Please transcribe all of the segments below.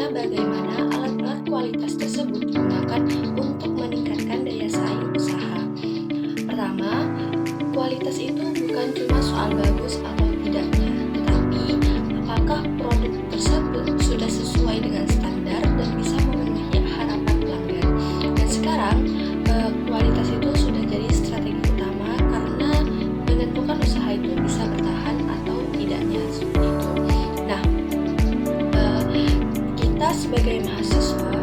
Selanjutnya, bagaimana alat-alat kualitas tersebut digunakan untuk meningkatkan daya saing usaha. Pertama, kualitas itu bukan cuma soal bagus atau tidaknya, tetapi apakah produk tersebut sudah sesuai dengan standar dan bisa memenuhi harapan pelanggan. Dan sekarang, kualitas itu sudah jadi strategi utama karena menentukan usaha itu bisa bertahan atau tidaknya, seperti itu. Nah, kita sebagai mahasiswa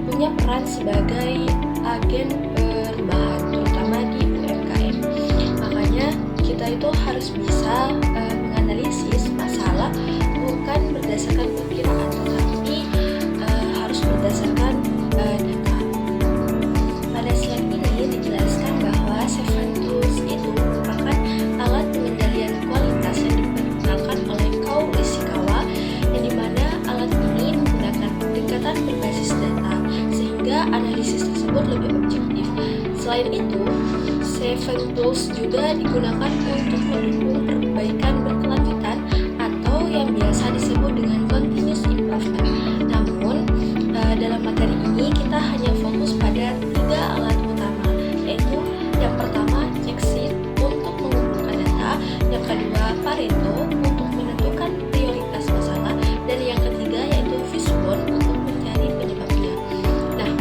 punya peran sebagai agen perubahan, terutama di UMKM. Makanya kita itu harus bisa menganalisis masalah bukan berdasarkan perkiraan, tetapi harus berdasarkan data. Pada slide ini dijelaskan bahwa Seven Tools itu merupakan alat pengendalian kualitas yang diperkenalkan oleh Kao Ishikawa, yang dimana alat ini menggunakan pendekatan berbasis data sehingga analisis tersebut lebih objektif. Selain itu, Seven Tools juga digunakan untuk mendukung perbaikan berkelanjutan atau yang biasa disebut dengan continuous improvement. Namun, dalam materi ini kita hanya fokus pada 3 alat utama, yaitu yang pertama Checksheet untuk mengumpulkan data, yang kedua Pareto untuk menentukan prioritas masalah, dan yang ketiga yaitu Fishbone untuk mencari penyebabnya. Nah,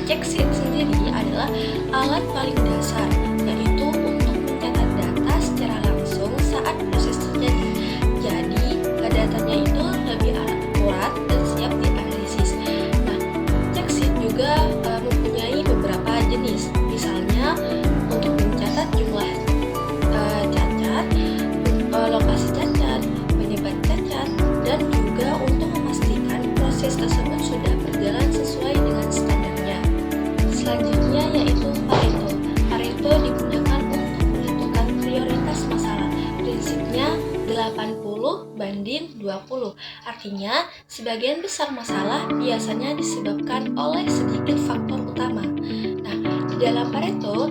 Checksheet sendiri adalah alat paling dasar, yaitu untuk mencatat data secara langsung saat proses terjadi. Jadi, datanya itu lebih akurat dan siap dianalisis. Nah, Checksheet juga mempunyai beberapa jenis. Misalnya, untuk mencatat jumlah cacat, lokasi cacat, penyebab cacat, dan juga untuk memastikan proses tersebut sudah berjalan sesuai dengan standarnya. Selanjutnya yaitu Pareto. Pareto digunakan untuk menentukan prioritas masalah. Prinsipnya 80/20. Artinya, sebagian besar masalah biasanya disebabkan oleh sedikit faktor utama. Nah, di dalam Pareto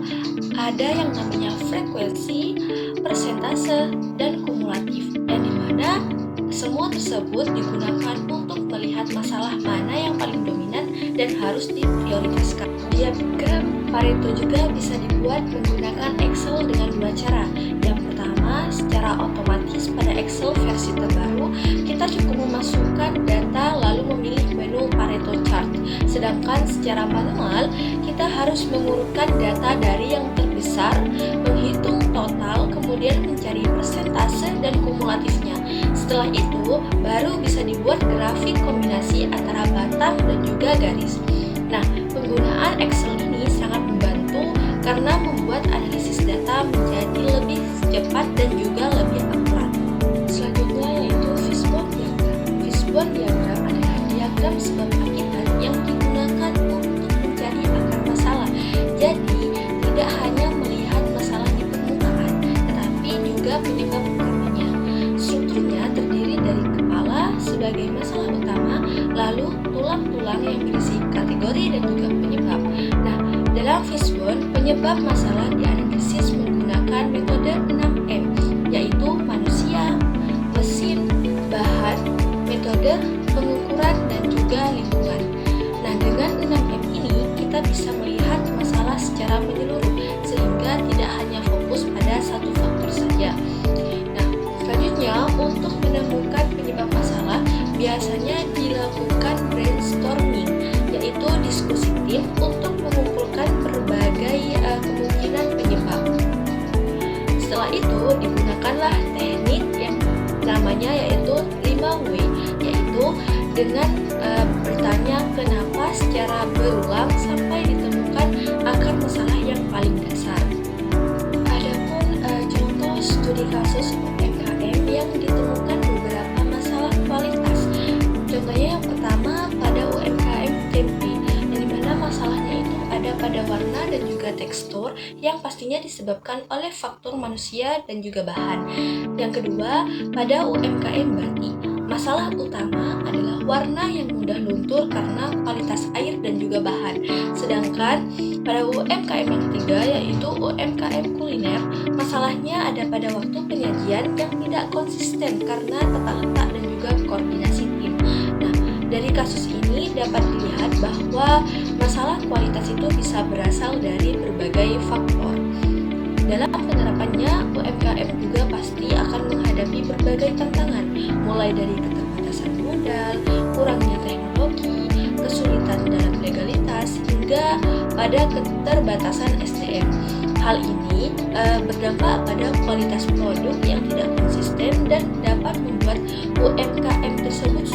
ada yang namanya frekuensi, persentase, dan kumulatif, yang dimana semua tersebut digunakan untuk melihat masalah mana yang paling dominan dan harus diprioritaskan. Diagram Pareto juga bisa dibuat menggunakan Excel dengan 2 cara. Yang pertama, secara otomatis pada Excel versi terbaru, kita cukup memasukkan data lalu memilih menu Pareto chart. Sedangkan secara manual, kita harus mengurutkan data dari yang terbesar, menghitung total, kemudian mencari persentase dan kumulatifnya. Setelah itu, baru bisa dibuat grafik kombinasi antara batang dan juga garis. Nah, penggunaan Excel ini sangat membantu karena membuat analisis data menjadi lebih cepat dan juga lebih akurat. Selanjutnya yaitu Fishbone diagram. Fishbone diagram adalah diagram sebab akibat yang digunakan untuk mencari akar masalah. Jadi, tidak hanya melihat masalah di permukaan, tetapi juga penyebab utamanya. Strukturnya terdiri dari kepala sebagai masalah utama, lalu tulang-tulang yang berisi kategori dan juga penyebab. Nah, dalam Fishbone, penyebab masalah dianalisis menggunakan metode 6M, yaitu manusia, mesin, bahan, metode pengukuran, dan juga lingkungan. Nah, dengan 6M ini, kita bisa melihat masalah secara menyeluruh, sehingga tidak hanya fokus pada satu faktor saja. Nah, selanjutnya, untuk menemukan penyebab masalah, biasanya dilakukan brainstorming, yaitu diskusi tim untuk mengumpulkan berbagai kemungkinan penyebab. Setelah itu, digunakanlah teknik yang namanya yaitu 5W, yaitu dengan bertanya kenapa secara berulang sampai ditemukan akar masalah yang paling dasar. Adapun contoh studi kasus UMKM yang ditemukan beberapa masalah kualitas. Contohnya yang pertama pada UMKM tempe, yang dimana masalahnya itu ada pada warna dan juga tekstur yang pastinya disebabkan oleh faktor manusia dan juga bahan. Yang kedua, pada UMKM batik, masalah utama adalah warna yang mudah luntur karena kualitas air dan juga bahan. Sedangkan pada UMKM yang ketiga yaitu UMKM kuliner, masalahnya ada pada waktu penyajian yang tidak konsisten karena tata letak dan juga koordinasi tim. Nah, Dari kasus ini dapat dilihat bahwa masalah kualitas itu bisa berasal dari berbagai faktor. Dalam penerapannya, UMKM juga pasti akan menghadapi berbagai tantangan, mulai dari keterbatasan modal, kurangnya teknologi, kesulitan dalam legalitas, hingga pada keterbatasan SDM. Hal ini berdampak pada kualitas produk yang tidak konsisten dan dapat membuat UMKM tersebut